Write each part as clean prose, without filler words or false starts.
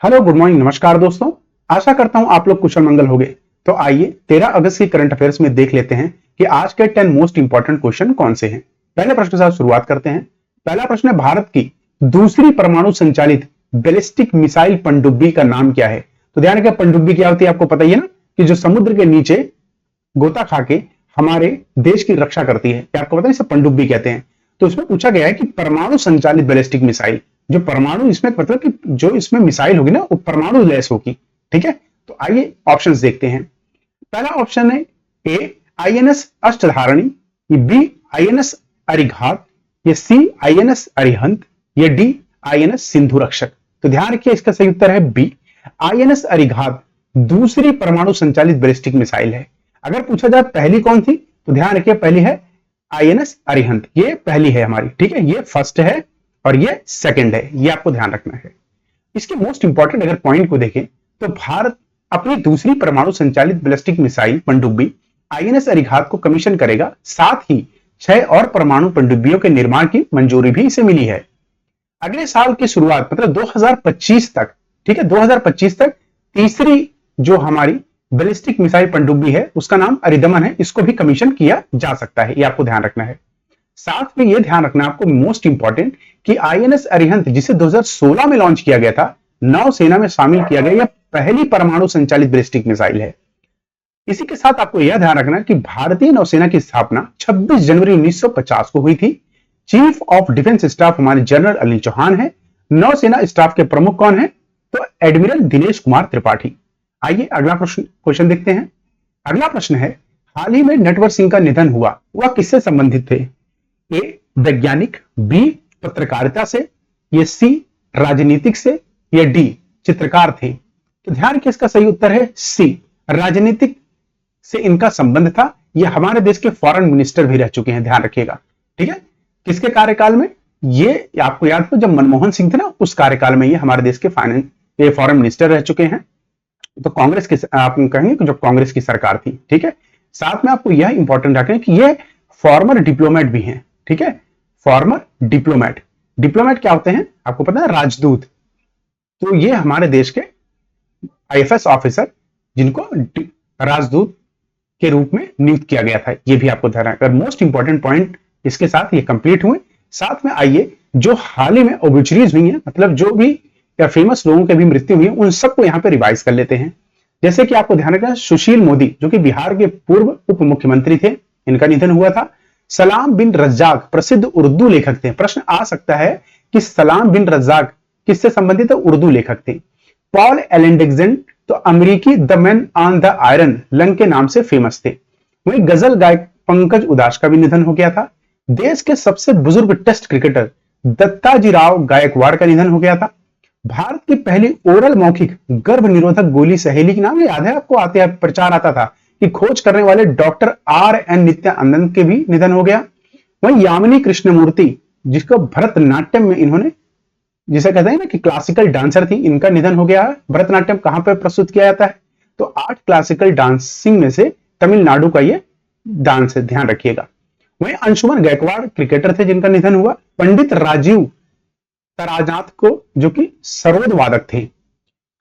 Hello, good morning, नमस्कार दोस्तों। आशा करता हूं आप लोग कुशल मंगल होंगे। तो आइए 13 अगस्त की करंट अफेयर्स में देख लेते हैं कि आज के 10 मोस्ट इंपॉर्टेंट क्वेश्चन कौन से हैं। पहले प्रश्न के साथ शुरुआत करते हैं। पहला प्रश्न है, भारत की दूसरी परमाणु संचालित बैलिस्टिक मिसाइल पनडुब्बी का नाम क्या है। तो ध्यान रखिए, पनडुब्बी क्या होती है आपको पता ही है ना, कि जो समुद्र के नीचे गोता खा के हमारे देश की रक्षा करती है, क्या आपको पता है, इसे पनडुब्बी कहते हैं। तो इसमें पूछा गया है कि परमाणु संचालित बैलिस्टिक मिसाइल, जो परमाणु इसमें मतलब कि जो इसमें मिसाइल होगी ना वो परमाणु लैस होगी। ठीक है, तो आइए ऑप्शंस देखते हैं। पहला ऑप्शन है ए आईएनएस अष्टधारणी, ये बी आईएनएस अरिघात, ये सी आईएनएस अरिहंत, ये डी आईएनएस सिंधु रक्षक। तो ध्यान रखिए, इसका सही उत्तर है बी आईएनएस अरिघात दूसरी परमाणु संचालित बैलिस्टिक मिसाइल है। अगर पूछा जाए पहली कौन थी, तो ध्यान रखिए पहली है आईएनएस अरिहंत, ये पहली है हमारी। ठीक है, ये फर्स्ट है और ये सेकंड है, ये आपको ध्यान रखना है। इसके मोस्ट इंपॉर्टेंट अगर पॉइंट को देखें तो भारत अपनी दूसरी परमाणु संचालित बैलिस्टिक मिसाइल पनडुब्बी आईएनएस अरिघात को कमीशन करेगा। साथ ही 6 और परमाणु पनडुब्बियों के निर्माण की मंजूरी भी इसे मिली है। अगले साल की शुरुआत मतलब 2025 तक, ठीक है, 2025 तक तीसरी जो हमारी बैलिस्टिक मिसाइल पनडुब्बी है उसका नाम अरिदमन है, इसको भी कमीशन किया जा सकता है, ये आपको ध्यान रखना है। साथ में यह ध्यान रखना आपको मोस्ट इंपॉर्टेंट कि आईएनएस अरिहंत जिसे 2016 में लॉन्च किया गया था, नौसेना में शामिल किया गया, यह पहली परमाणु संचालित बैलिस्टिक मिसाइल है। इसी के साथ आपको यह ध्यान रखना कि भारतीय नौसेना की स्थापना 26 जनवरी 1950 को हुई थी। चीफ ऑफ डिफेंस स्टाफ हमारे जनरल अनिल चौहान है। नौसेना स्टाफ के प्रमुख कौन है, तो एडमिरल दिनेश कुमार त्रिपाठी। आइए अगला क्वेश्चन देखते हैं। अगला प्रश्न है, हाल ही में नटवर सिंह का निधन हुआ, वह किससे संबंधित थे। ए वैज्ञानिक, बी पत्रकारिता से, ये सी राजनीतिक से, या डी चित्रकार थे। तो ध्यान रखिए, इसका सही उत्तर है सी राजनीतिक से इनका संबंध था। ये हमारे देश के फॉरेन मिनिस्टर भी रह चुके हैं, ध्यान रखिएगा। ठीक है, किसके कार्यकाल में, ये आपको याद हो जब मनमोहन सिंह थे ना, उस कार्यकाल में ये हमारे देश के ये फॉरेन मिनिस्टर रह चुके हैं। तो कांग्रेस की आप कहेंगे कि जब कांग्रेस की सरकार थी। ठीक है, साथ में आपको यह इंपॉर्टेंट रखें कि ये फॉर्मर डिप्लोमेट भी हैं। ठीक है, फॉर्मर डिप्लोमेट, डिप्लोमेट क्या होते हैं आपको पता है, राजदूत। तो ये हमारे देश के आईएफएस ऑफिसर जिनको राजदूत के रूप में नियुक्त किया गया था, ये भी आपको ध्यान रखना। मोस्ट इंपॉर्टेंट पॉइंट इसके साथ ये कंप्लीट हुए। साथ में आइए जो हाल ही में ओबिचुरीज हुई हैं, मतलब जो भी या फेमस लोगों की भी मृत्यु हुई है, उन सबको यहां पे रिवाइज कर लेते हैं। जैसे कि आपको ध्यान रखना, सुशील मोदी जो कि बिहार के पूर्व उप मुख्यमंत्री थे, इनका निधन हुआ था। सलाम बिन रज्जाक प्रसिद्ध उर्दू लेखक थे। प्रश्न आ सकता है कि सलाम बिन रज्जाक किससे संबंधित है, उर्दू लेखक थे। पॉल एलेंडेक्जेंट तो अमेरिकी the man on the iron lung के नाम से फेमस थे। वहीं गजल गायक पंकज उदास का भी निधन हो गया था। देश के सबसे बुजुर्ग टेस्ट क्रिकेटर दत्ताजीराव गायकवाड़ का निधन हो गया था। भारत की पहली ओरल मौखिक गर्भ निरोधक गोली सहेली के नाम याद है आपको, आते प्रचार आता था कि खोज करने वाले डॉक्टर आर.एन. नित्यानंद के भी निधन हो गया। वहीं यामिनी कृष्णमूर्ति जिसको भरतनाट्यम में इन्होंने, जिसे कहते हैं ना कि क्लासिकल डांसर थी, इनका निधन हो गया है। भरतनाट्यम कहां पर प्रस्तुत किया जाता है, तो 8 क्लासिकल डांसिंग में से तमिलनाडु का ये डांस है, ध्यान रखिएगा। वहीं अंशुमन गायकवाड़ क्रिकेटर थे जिनका निधन हुआ। पंडित राजीव तराजात को जो कि सरोद वादक थे।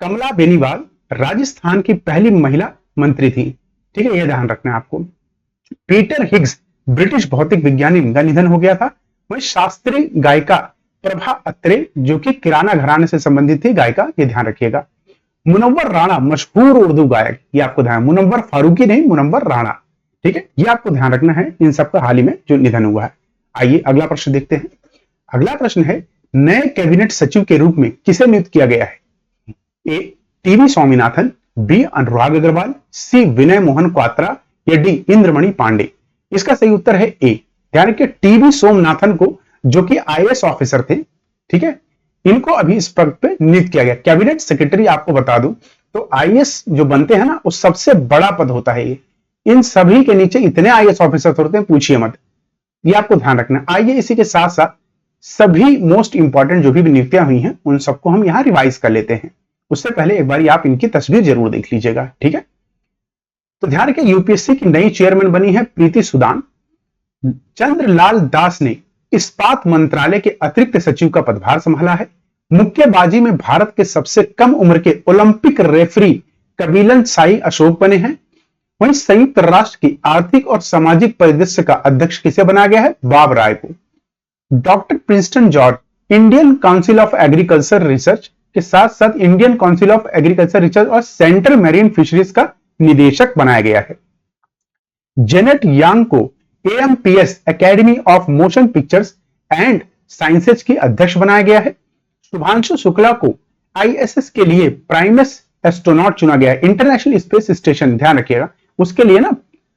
कमला बेनीवाल राजस्थान की पहली महिला मंत्री थी। ठीक है, यह ध्यान रखना है आपको। पीटर हिग्स ब्रिटिश भौतिक विज्ञानी, इनका निधन हो गया था। वहीं शास्त्रीय गायिका प्रभा अत्रे जो कि किराना घराने से संबंधित थी गायिका, ये ध्यान रखिएगा। मुनव्वर राणा मशहूर उर्दू गायक, ये आपको ध्यान, मुनव्वर फारूकी नहीं, मुनव्वर राणा। ठीक है, ये आपको ध्यान रखना है इन सबका हाल ही में जो निधन हुआ है। आइए अगला प्रश्न देखते हैं। अगला प्रश्न है, नए कैबिनेट सचिव के रूप में किसे नियुक्त किया गया है। ए टीवी स्वामीनाथन, बी अनुराग अग्रवाल, सी विनय मोहन क्वात्रा, या डी इंद्रमणि पांडे। इसका सही उत्तर है ए, ध्यान रखिए टीवी सोमनाथन को जो कि आईएएस ऑफिसर थे। ठीक है, इनको अभी इस पद पे नियुक्त किया गया। कैबिनेट सेक्रेटरी आपको बता दूं तो आईएएस जो बनते हैं ना, वो सबसे बड़ा पद होता है ये। इन सभी के नीचे इतने आईएएस ऑफिसर होते हैं, पूछिए मत, ये आपको ध्यान रखना। आइए इसी के साथ साथ सभी मोस्ट इंपॉर्टेंट जो भी नियुक्तियां हुई हैं उन सबको हम यहां रिवाइज कर लेते हैं। उससे पहले एक बार आप इनकी तस्वीर जरूर देख लीजिएगा। ठीक है, तो ध्यान रखिए यूपीएससी की नई चेयरमैन बनी है प्रीति सुदान। चंद्रलाल दास ने इस्पात मंत्रालय के अतिरिक्त सचिव का पदभार संभाला है। मुक्केबाजी में भारत के सबसे कम उम्र के ओलंपिक रेफरी कबीलन साई अशोक बने हैं। वहीं संयुक्त राष्ट्र की आर्थिक और सामाजिक परिदृश्य का अध्यक्ष किसे बनाया गया है? बाब राय को। Doctor Princeton George Indian council of agriculture research के साथ साथ Indian council of agriculture research और सेंट्रल मैरीन फिशरीज का निदेशक बनाया गया है। जेनेट यांग को amps academy of motion pictures and sciences की अध्यक्ष बनाया गया है। शुभांशु शुक्ला को आईएसएस के लिए प्राइमस एस्ट्रोनॉट चुना गया है। इंटरनेशनल स्पेस स्टेशन, ध्यान रखिएगा, उसके लिए ना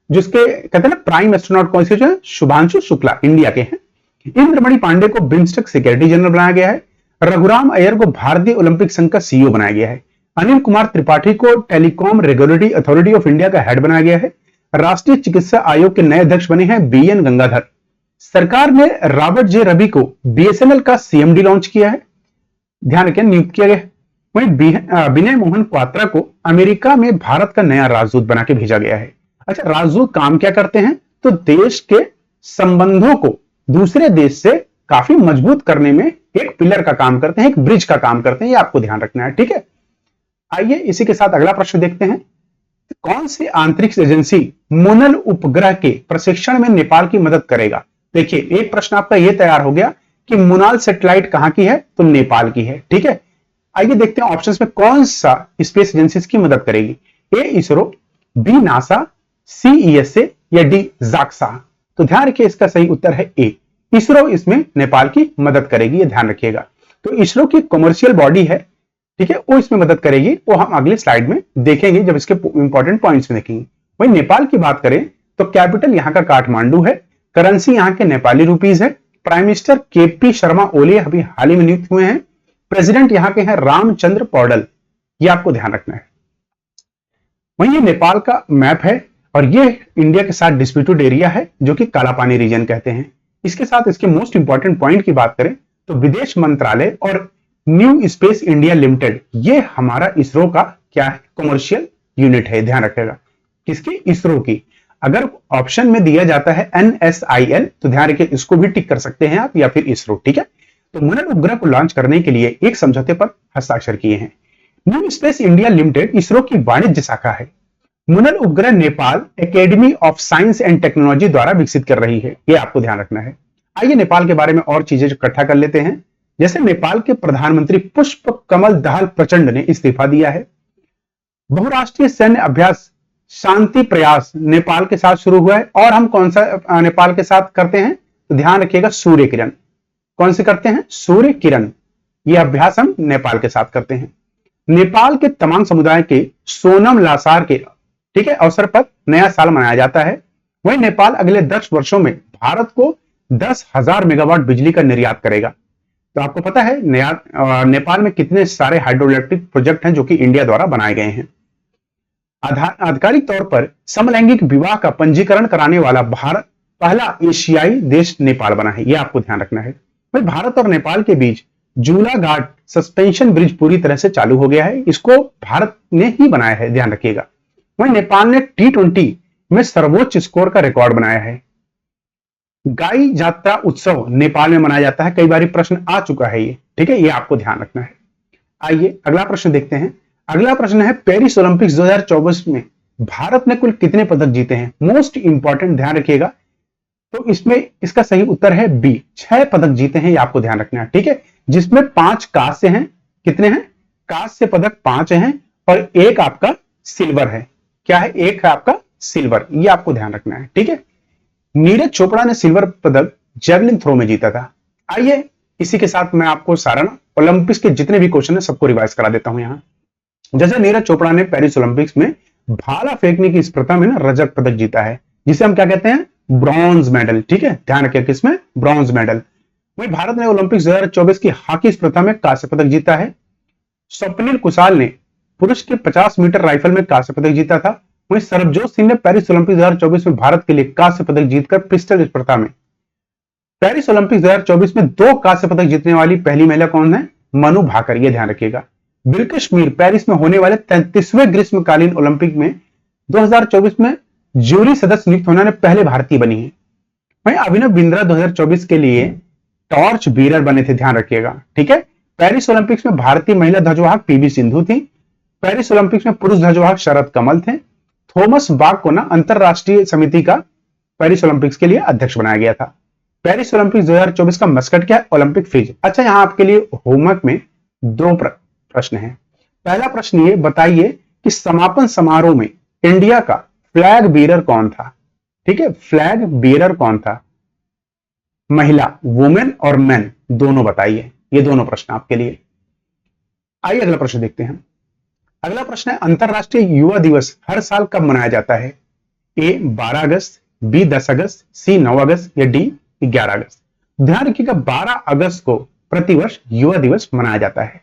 जिसके कहते हैं ना प्राइम एस्ट्रोनॉट कौन से जो है? शुभांशु शुक्ला इंडिया के हैं। इंद्रमणि पांडे को बिम्स्टेक सेक्रेटरी जनरल बनाया गया है। रघुराम अय्यर को भारतीय ओलंपिक संघ का सीईओ बनाया गया है। अनिल कुमार त्रिपाठी को telecom regulatory authority of India का हेड बनाया गया है। राष्ट्रीय चिकित्सा आयोग के नए अध्यक्ष बने हैं बीएन गंगाधर। सरकार ने रॉबर्ट जे रवि को बीएसएनएल का सीएमडी लॉन्च किया है, ध्यान रखें, नियुक्त किया गया। वहीं विनय मोहन क्वात्रा को अमेरिका में भारत का नया राजदूत बना के भेजा गया है। अच्छा, राजदूत काम क्या करते हैं? तो देश के संबंधों को दूसरे देश से काफी मजबूत करने में एक पिलर का काम करते हैं, एक ब्रिज का काम करते हैं, ये आपको ध्यान रखना है, ठीक है। आइए इसी के साथ अगला प्रश्न देखते हैं। कौन सी अंतरिक्ष एजेंसी मुनल उपग्रह के प्रशिक्षण में नेपाल की मदद करेगा? देखिए, एक प्रश्न आपका यह तैयार हो गया कि मुनाल सैटेलाइट कहां की है? तो नेपाल की है, ठीक है। आइए देखते हैं ऑप्शंस में कौन सा स्पेस एजेंसी की मदद करेगी। ए इसरो, बी नासा, सी ईएसए या डी जाक्सा। तो ध्यान रखिए, इसका सही उत्तर है ए, इसरो इसमें नेपाल की मदद करेगी, ये ध्यान रखिएगा। तो इसरो की कमर्शियल बॉडी है, ठीक है, वो इसमें मदद करेगी, वो हम अगले स्लाइड में देखेंगे जब इसके इंपॉर्टेंट पॉइंट्स में देखेंगे। वहीं नेपाल की बात करें तो कैपिटल यहां का काठमांडू है, करेंसी यहां के नेपाली रुपीज है। Prime minister KP Sharma Oli अभी हाल ही में नियुक्त हुए हैं। प्रेसिडेंट यहां के हैं रामचंद्र पौडल, ये आपको ध्यान रखना है। वहीं ये नेपाल का मैप है और ये इंडिया के साथ डिस्प्यूटेड एरिया है जो कि कालापानी रीजन कहते हैं। इसके साथ इसके मोस्ट इंपॉर्टेंट पॉइंट की बात करें तो विदेश मंत्रालय और न्यू स्पेस इंडिया लिमिटेड, ये हमारा इसरो का क्या है? कमर्शियल यूनिट है, ध्यान रखिएगा। किसकी? इसरो की। अगर ऑप्शन में दिया जाता है NSIL तो ध्यान रखिए, इसको भी टिक कर सकते हैं आप, या फिर इसरो, ठीक है। तो मुनल उपग्रह को लॉन्च करने के लिए एक समझौते पर हस्ताक्षर किए हैं। New space India limited ISRO की वाणिज्य शाखा है। मुनल उपग्रह Nepal academy of science and technology द्वारा विकसित कर रही है, यह आपको ध्यान रखना है। आइए नेपाल के बारे में और चीजें इकट्ठा कर लेते हैं। जैसे नेपाल के प्रधानमंत्री पुष्प कमल दाहाल प्रचंड ने इस्तीफा दिया है। बहुराष्ट्रीय सैन्य अभ्यास शांति प्रयास नेपाल के साथ शुरू हुआ है। और हम कौन सा नेपाल के साथ करते हैं? तो ध्यान रखिएगा, सूर्य किरण। कौन से करते हैं? सूर्य किरण। यह अभ्यास हम नेपाल के साथ करते हैं। नेपाल के तमाम समुदाय के सोनम लासार के, ठीक है, अवसर पर नया साल मनाया जाता है। वहीं नेपाल अगले 10 वर्षों में भारत को 10,000 मेगावाट बिजली का निर्यात करेगा। तो आपको पता है नेपाल में कितने सारे हाइड्रो इलेक्ट्रिक प्रोजेक्ट हैं जो कि इंडिया द्वारा बनाए गए हैं। आधिकारिक तौर पर समलैंगिक विवाह का पंजीकरण कराने वाला भारत पहला एशियाई देश नेपाल बना है, यह आपको ध्यान रखना है। भाई, भारत और नेपाल के बीच झूला घाट सस्पेंशन ब्रिज पूरी तरह से चालू हो गया है, इसको भारत ने ही बनाया है, ध्यान रखिएगा। वहीं नेपाल ने T20 में सर्वोच्च स्कोर का रिकॉर्ड बनाया है। गाई जात्रा उत्सव नेपाल में मनाया जाता है, कई बार प्रश्न आ चुका है ये, ठीक है, ये आपको ध्यान रखना है। आइए अगला प्रश्न देखते हैं। अगला प्रश्न है, पेरिस ओलंपिक्स 2024 में भारत ने कुल कितने पदक जीते हैं? मोस्ट इंपॉर्टेंट, ध्यान रखिएगा। तो इसमें इसका सही उत्तर है बी, 6 पदक जीते हैं, ये आपको ध्यान रखना है, ठीक है, जिसमें 5 कांस्य हैं। कितने हैं? कांस्य पदक 5 हैं और एक आपका सिल्वर है। क्या है? एक है आपका सिल्वर, ये आपको ध्यान रखना है, ठीक है। नीरज चोपड़ा ने सिल्वर पदक जेवलिन थ्रो में जीता था। आइए इसी के साथ मैं आपको सारा ओलंपिक्स के जितने भी क्वेश्चन है सबको रिवाइज करा देता हूं। यहां जैसे नीरज चोपड़ा ने पेरिस ओलंपिक्स में भाला फेंकने की स्पर्धा में ना रजत पदक जीता है, जिसे हम क्या कहते हैं? ब्रॉन्ज मेडल, ठीक है, ध्यान रखिए किसमें? Bronze medal. वहीं भारत ने ओलंपिक्स 2024 की हॉकी स्पर्धा में कांस्य पदक जीता है। स्वप्निल कुशाल ने पुरुष के 50 मीटर राइफल में कांस्य पदक जीता था। वहीं सरबजोत सिंह ने पेरिस ओलंपिक्स 2024 में भारत के लिए कांस्य पदक जीतकर पिस्टल स्पर्धा में, पेरिस ओलंपिक्स 2024 में 2 कांस्य पदक जीतने वाली पहली महिला कौन है? मनु भाकर, यह ध्यान रखिएगा। बिल्किश मीर पेरिस में होने वाले 33वें ग्रीष्मकालीन ओलंपिक में 2024 में जूरी सदस्य नियुक्त होने वाले पहले भारतीय बनी है। वहीं अभिनव बिंद्रा 2024 के लिए टॉर्च बीरर बने थे, ध्यान रखिएगा, ठीक है। पेरिस ओलंपिक्स में भारतीय महिला ध्वजवाहक पीवी सिंधु थी। पेरिस ओलंपिक्स में पुरुष ध्वजवाहक शरद कमल थे। थॉमस बाक को ना अंतरराष्ट्रीय समिति का पेरिस ओलंपिक्स के लिए अध्यक्ष बनाया गया था। पेरिस ओलंपिक्स 2024 का मस्कट क्या है? Olympic fridge. अच्छा, यहां आपके लिए होमवर्क में दो प्रश्न है। पहला प्रश्न ये बताइए कि समापन समारोह में इंडिया का फ्लैग बीरर कौन था? ठीक है, फ्लैग बीरर कौन था? महिला, वुमेन और मैन दोनों बताइए। ये दोनों प्रश्न आपके लिए। आइए अगला प्रश्न देखते हैं। अगला प्रश्न है, अंतरराष्ट्रीय युवा दिवस हर साल कब मनाया जाता है? ए 12 अगस्त, बी 10 अगस्त, सी 9 अगस्त या डी 11 अगस्त। ध्यान रखिएगा 12 अगस्त को प्रतिवर्ष युवा दिवस मनाया जाता है।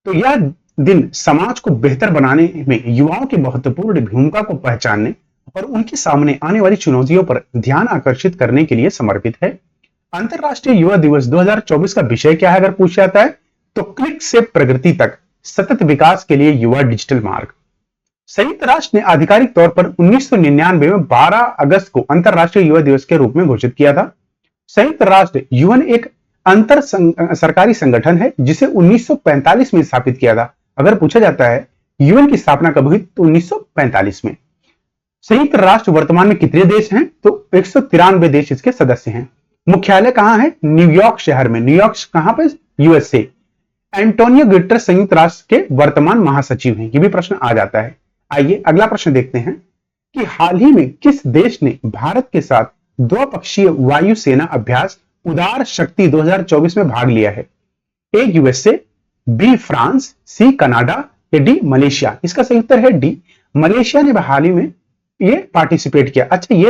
तो यह दिन समाज को बेहतर बनाने में युवाओं की महत्वपूर्ण भूमिका को पहचानने और उनके सामने आने वाली चुनौतियों पर ध्यान आकर्षित करने के लिए समर्पित है। अंतरराष्ट्रीय युवा दिवस 2024 का विषय क्या है अगर पूछा जाता है तो क्लिक से प्रगति तक सतत विकास के लिए युवा डिजिटल मार्ग। संयुक्त राष्ट्र ने आधिकारिक तौर पर 1999 में 12 अगस्त को अंतरराष्ट्रीय युवा दिवस के रूप में घोषित किया था। संयुक्त राष्ट्र यूएन एक अंतर सरकारी संगठन है जिसे 1945 में स्थापित किया था। अगर पूछा जाता है यूएन की स्थापना कब हुई तो 1945 में। संयुक्त राष्ट्र वर्तमान में कितने देश हैं? तो 193 देश इसके सदस्य हैं। मुख्यालय कहां है? न्यूयॉर्क शहर में। न्यूयॉर्क कहां पे? यूएसए। एंटोनियो गुटेरेस संयुक्त राष्ट्र के वर्तमान महासचिव हैं। ये भी प्रश्न आ जाता है। आइए अगला प्रश्न देखते हैं कि हाल ही में किस देश ने भारत के साथ द्विपक्षीय वायुसेना अभ्यास उदार शक्ति 2024 में भाग लिया है? A USA, B France, C Canada या डी मलेशिया। इसका सही उत्तर है डी, मलेशिया ने हाल ही में ये पार्टिसिपेट किया। अच्छा, ये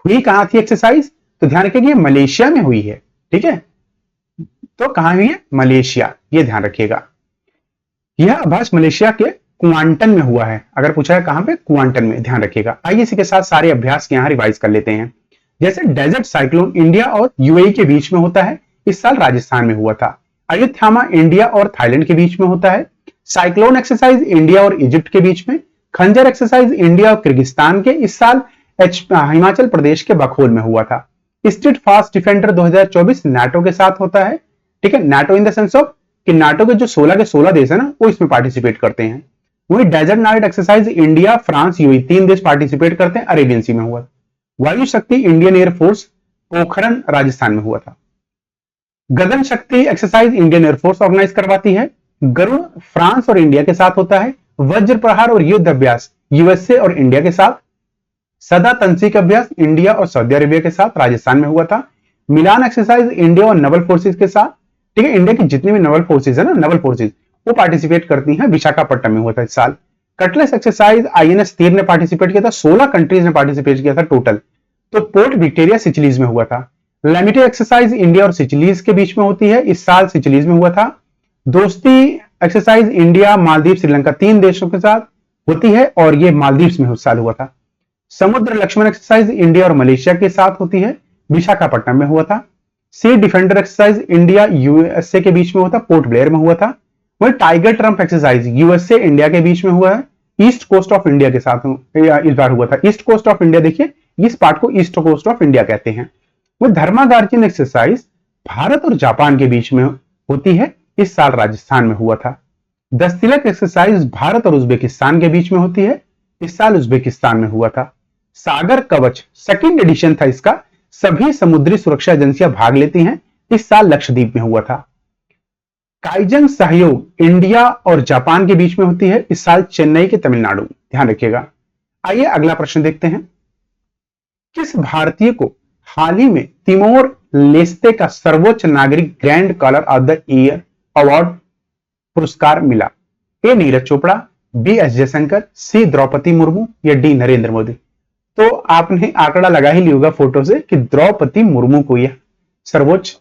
हुई कहां थी एक्सरसाइज? तो ध्यान रखिएगा मलेशिया में हुई है। ठीक है, तो कहां हुई है? मलेशिया। ये ध्यान रखिएगा। यह अभ्यास मलेशिया के क्वांटन में हुआ है। अगर पूछा है कहां पे? क्वांटन में। ध्यान रखिएगा। आइए इसी के साथ सारे अभ्यास के यहां रिवाइज कर लेते हैं। जैसे डेजर्ट साइक्लोन इंडिया और यूएई के बीच में होता है, इस साल राजस्थान में हुआ था। अयोध्यामा इंडिया और थाईलैंड के बीच में होता है। साइक्लोन एक्सरसाइज इंडिया और इजिप्ट के बीच में। खंजर एक्सरसाइज इंडिया और किर्गिस्तान के इस साल हिमाचल प्रदेश के बखोल में हुआ था। स्ट्रीट फास्ट डिफेंडर 2024 नाटो के साथ होता है। ठीक है, NATO in the sense of कि नाटो के जो 16 के 16 देश है ना वो इसमें पार्टिसिपेट करते हैं। वही desert night exercise India, France, UAE 3 देश पार्टिसिपेट करते हैं। अरेबियन सी में हुआ। वायु शक्ति इंडियन एयरफोर्स पोखरण राजस्थान में हुआ था। गगन शक्ति एक्सरसाइज इंडियन एयरफोर्स ऑर्गेनाइज करवाती है। गरुड़ फ्रांस और इंडिया के साथ होता है। वज्र प्रहार और युद्ध अभ्यास यूएसए और इंडिया के साथ। सदा तंत्रिक अभ्यास इंडिया और सऊदी अरेबिया के साथ राजस्थान में हुआ था। मिलान एक्सरसाइज इंडिया और नवल फोर्सेज के साथ। ठीक है, इंडिया की जितनी भी नवल फोर्सेज है ना, नवल फोर्सेज वो पार्टिसिपेट करती हैं। विशाखापट्टनम में हुआ था इस साल। कटलेस एक्सरसाइज आईएनएस तीर ने पार्टिसिपेट किया था। 16 कंट्रीज ने पार्टिसिपेट किया था टोटल। तो पोर्ट विक्टोरिया सिचिलीज में हुआ था। लेमिटे एक्सरसाइज इंडिया और सिचिलीज के बीच में होती है, इस साल सिचिलीज में हुआ था। दोस्ती एक्सरसाइज इंडिया, मालदीव, श्रीलंका 3 देशों के साथ होती है और ये मालदीव्स में उस साल हुआ था। समुद्र लक्ष्मण एक्सरसाइज इंडिया और मलेशिया के साथ होती है, विशाखापट्टनम में हुआ था। सी डिफेंडर एक्सरसाइज इंडिया यूएसए के बीच में हुआ था, पोर्ट ब्लेयर में हुआ था। वही tiger Trump exercise USA India के बीच में हुआ है, ईस्ट कोस्ट ऑफ इंडिया के साथ इस बार हुआ था। ईस्ट कोस्ट ऑफ इंडिया, देखिए इस पार्ट को ईस्ट कोस्ट ऑफ इंडिया कहते हैं। वो धर्मागार्जियन एक्सरसाइज भारत और जापान के बीच में होती है, इस साल राजस्थान में हुआ था। 10 तिलक एक्सरसाइज भारत और उज्बेकिस्तान के बीच में होती है, इस साल उज्बेकिस्तान में हुआ था। सागर कवच सेकंड एडिशन था इसका, सभी समुद्री सुरक्षा एजेंसियां भाग लेती हैं, इस साल लक्षद्वीप में हुआ था। काइजन सहयोग इंडिया और जापान के बीच में होती है, इस साल चेन्नई के तमिलनाडु। ध्यान रखिएगा। आइए अगला प्रश्न देखते हैं। किस भारतीय को हाल ही में तिमोर लेस्ते का सर्वोच्च नागरिक grand collar of the year award पुरस्कार मिला? A Neeraj Chopra, B S Jaishankar, C Droupadi Murmu या डी नरेंद्र मोदी। तो आपने आंकड़ा लगा ही लिया होगा फोटो से कि द्रौपदी मुर्मू को यह सर्वोच्च,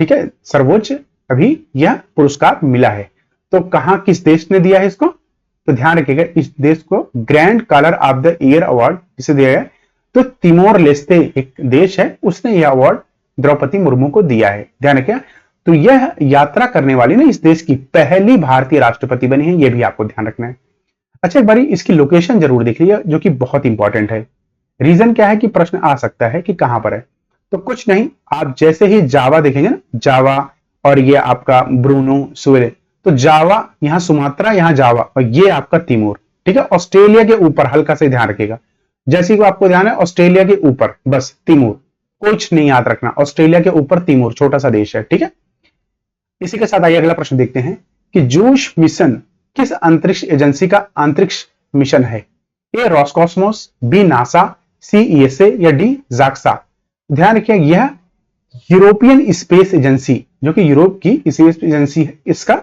ठीक है, सर्वोच्च अभी यह पुरस्कार मिला है। तो कहां किस देश ने दिया है इसको? तो ध्यान रखिएगा इस देश को grand collar of the year award जिसे दिया गया तो तिमोर लेस्ते एक देश है, उसने यह अवार्ड द्रौपदी मुर्मू को दिया है। ध्यान रखिएगा। तो यह यात्रा करने वाली ना इस देश की पहली भारतीय राष्ट्रपति बनी है, यह भी आपको ध्यान रखना है। अच्छा, एक बारी इसकी लोकेशन जरूर देख लीजिए जो कि बहुत इंपॉर्टेंट है। रीजन क्या है कि प्रश्न आ सकता है कि कहां पर है, तो कुछ नहीं, आप जैसे ही जावा देखेंगे ना, जावा और ये आपका ब्रूनो सुवेले। तो जावा यहां सुमात्रा, यहां जावा, और ये आपका तिमोर। ठीक है, ऑस्ट्रेलिया के ऊपर हल्का से ध्यान रखिएगा, जैसे कि आपको ध्यान है ऑस्ट्रेलिया के ऊपर बस तिमोर, कुछ नहीं याद रखना, ऑस्ट्रेलिया के ऊपर तिमोर छोटा सा देश है। ठीक है, इसी के साथ आइए अगला प्रश्न देखते हैं कि जूश मिशन किस अंतरिक्ष एजेंसी का अंतरिक्ष मिशन है? ए रॉसकॉस्मोस, बी नासा, सी ईएसए या डी जाक्सा। ध्यान रखिए यह यूरोपियन स्पेस एजेंसी, जो कि यूरोप की स्पेस एजेंसी है, इसका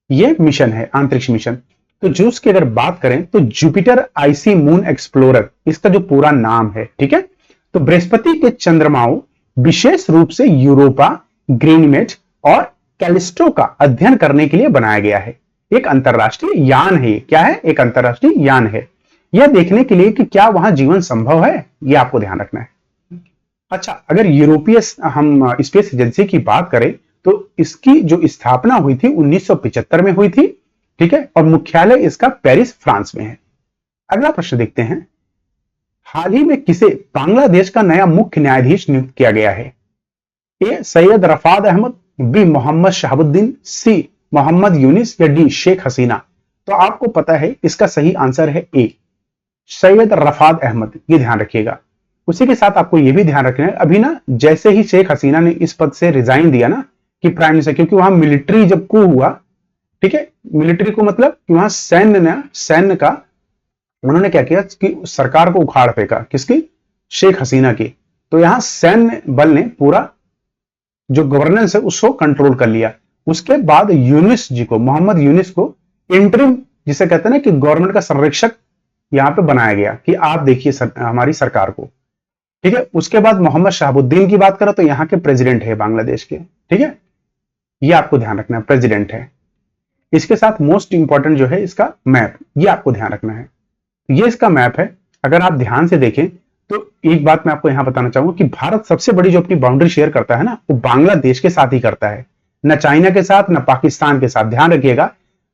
यह मिशन है, अंतरिक्ष मिशन। तो जूस की अगर बात करें तो जुपिटर आईसी मून एक्सप्लोरर इसका जो पूरा नाम है। ठीक है, तो बृहस्पति के चंद्रमाओं विशेष रूप से यूरोपा, ग्रेनिमेट और कैलिस्टो का अध्ययन करने के लिए बनाया गया है। एक अंतरराष्ट्रीय यान है। क्या है? एक अंतरराष्ट्रीय यान है, यह देखने के लिए कि क्या वहां जीवन संभव है, यह आपको ध्यान रखना है। अच्छा, अगर यूरोपीय हम स्पेस एजेंसी की बात करें तो इसकी जो स्थापना हुई थी 1975 में हुई थी। ठीक है, और मुख्यालय इसका पेरिस फ्रांस में है। अगला प्रश्न देखते हैं, हाल ही में किसे बांग्लादेश का नया मुख्य न्यायाधीश नियुक्त किया गया है? ए सैयद रफात अहमद, बी मोहम्मद शहाबुद्दीन, सी मोहम्मद यूनिस या डी शेख हसीना। तो आपको पता है इसका सही आंसर है ए सैयद रफात अहमद, ये ध्यान रखिएगा। उसी के साथ आपको यह भी ध्यान रखना है, अभी ना जैसे ही शेख हसीना ने इस पद से रिजाइन दिया ना कि प्राइम मिनिस्टर, क्योंकि वहां मिलिट्री जब कू हुआ, ठीक है, मिलिट्री को मतलब कि वहां सैन्य का उन्होंने क्या किया कि सरकार को उखाड़ फेंका, किसकी? शेख हसीना की। तो यहां सैन्य बल ने पूरा जो गवर्नेंस है उसको कंट्रोल कर लिया। उसके बाद यूनिस जी को, मोहम्मद यूनिस को इंटरिम, जिसे कहते हैं ना कि गवर्नमेंट का संरक्षक यहां पे बनाया गया कि आप देखिए हमारी सरकार को। ठीक है, उसके बाद मोहम्मद शहाबुद्दीन की बात करो तो यहां के प्रेसिडेंट है बांग्लादेश के। ठीक है, ये आपको ध्यान रखना है, प्रेसिडेंट है। इसके साथ मोस्ट इंपॉर्टेंट जो है इसका मैप, ये आपको ध्यान रखना है। ये इसका मैप है। अगर आप ध्यान से देखें तो एक बात मैं आपको यहां बताना चाहूंगा कि भारत सबसे बड़ी जो अपनी बाउंड्री शेयर करता है ना, वो बांग्लादेश के साथ ही करता है, न चाइना के साथ न पाकिस्तान के साथ। ध्यान रखिएगा,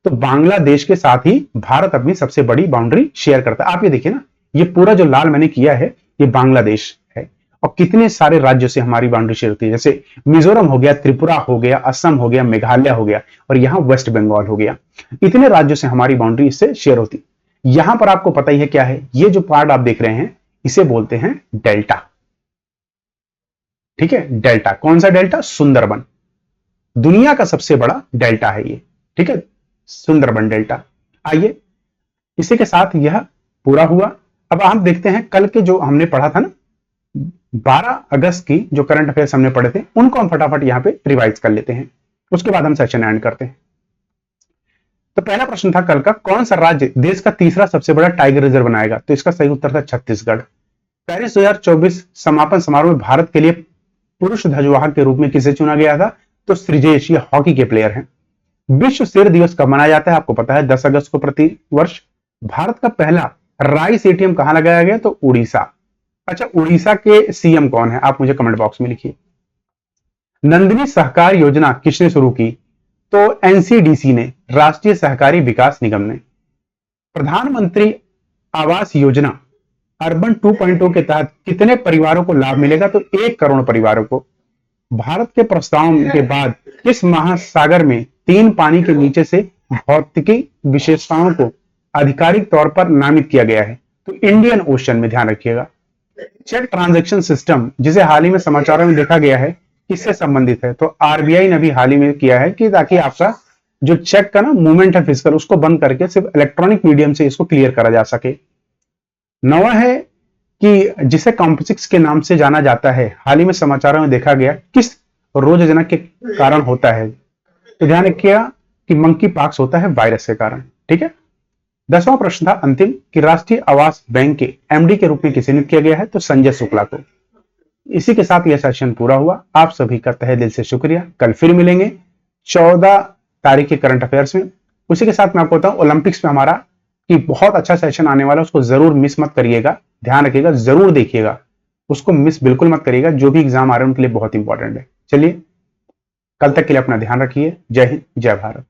तो बांग्लादेश के साथ ही भारत अपनी सबसे बड़ी बाउंड्री शेयर करता है। आप ये देखिए ना, ये पूरा जो लाल मैंने किया है ये बांग्लादेश है, और कितने सारे राज्यों से हमारी बाउंड्री शेयर होती है, जैसे मिजोरम हो गया, त्रिपुरा हो गया, असम हो गया, मेघालय हो गया, और यहां वेस्ट बंगाल हो गया। इतने राज्यों से हमारी बाउंड्री इससे शेयर होती। यहां पर आपको पता ही है क्या है, ये जो पार्ट आप देख रहे हैं इसे बोलते हैं डेल्टा। ठीक है, डेल्टा। कौन सा डेल्टा? सुंदरबन। दुनिया का सबसे बड़ा डेल्टा है ये। ठीक है, सुंदरबन डेल्टा। आइए, इसी के साथ यह पूरा हुआ। अब हम देखते हैं कल के जो हमने पढ़ा था ना, 12 अगस्त की जो करंट अफेयर्स हमने पढ़े थे उनको हम फटाफट यहां पे रिवाइज कर लेते हैं, उसके बाद हम सेशन एंड करते हैं। तो पहला प्रश्न था कल का, कौन सा राज्य देश का तीसरा सबसे बड़ा टाइगर रिजर्व बनाएगा? तो इसका सही उत्तर था छत्तीसगढ़। पेरिस 2024 समापन समारोह में भारत के लिए पुरुष ध्वजवाहक के रूप में किसे चुना गया था? तो सृजेश, ये हॉकी के प्लेयर हैं। विश्व सेर दिवस कब मनाया जाता है? आपको पता है 10 अगस्त को प्रति वर्ष। भारत का पहला राइस एटीएम कहां लगाया गया? तो उड़ीसा। अच्छा, उड़ीसा के सीएम कौन है? आप मुझे कमेंट बॉक्स में लिखिए। नंदिनी सहकार योजना किसने शुरू की? तो एनसीडीसी ने, राष्ट्रीय सहकारी विकास निगम ने। प्रधानमंत्री आवास योजना अर्बन 2.0 के तहत कितने परिवारों को लाभ मिलेगा? तो 1 करोड़ परिवारों को। भारत के प्रस्ताव के बाद इस महासागर में 3 पानी के नीचे से भौतिकी विशेषताओं को आधिकारिक तौर पर नामित किया गया है? तो इंडियन ओशन में। ध्यान रखिएगा। चेक ट्रांजैक्शन सिस्टम, जिसे हाल ही में समाचारों में देखा गया है, किससे संबंधित है? तो आरबीआई ने भी हाल ही में किया है कि ताकि आपका जो चेक का ना मूवमेंट है फिजिकल, उसको बंद करके सिर्फ इलेक्ट्रॉनिक मीडियम से इसको क्लियर करा जा सके। नवा है कि जिसे कॉम्प्लेक्स के नाम से जाना जाता है, हाल ही में समाचारों में देखा गया, किस रोगजनक के कारण होता है? तो ध्यान रखिएगा कि मंकी पॉक्स होता है वायरस के कारण। ठीक है। 10वां प्रश्न था अंतिम कि राष्ट्रीय आवास बैंक के एमडी के रूप में किसे नियुक्त किया गया है? तो संजय शुक्ला को। इसी के साथ यह सेशन पूरा हुआ। आप सभी का तहे दिल से शुक्रिया। कल फिर मिलेंगे 14 तारीख के करंट अफेयर्स में। उसी के साथ मैं आपको बताऊं ओलंपिक्स में हमारा कि बहुत अच्छा सेशन आने वाला है, उसको जरूर मिस मत करिएगा। ध्यान रखिएगा, जरूर देखिएगा, उसको मिस बिल्कुल मत करिएगा। जो भी एग्जाम आ रहे हैं उनके लिए बहुत इंपॉर्टेंट है। चलिए, कल तक के लिए अपना ध्यान रखिए। जय हिंद, जय भारत।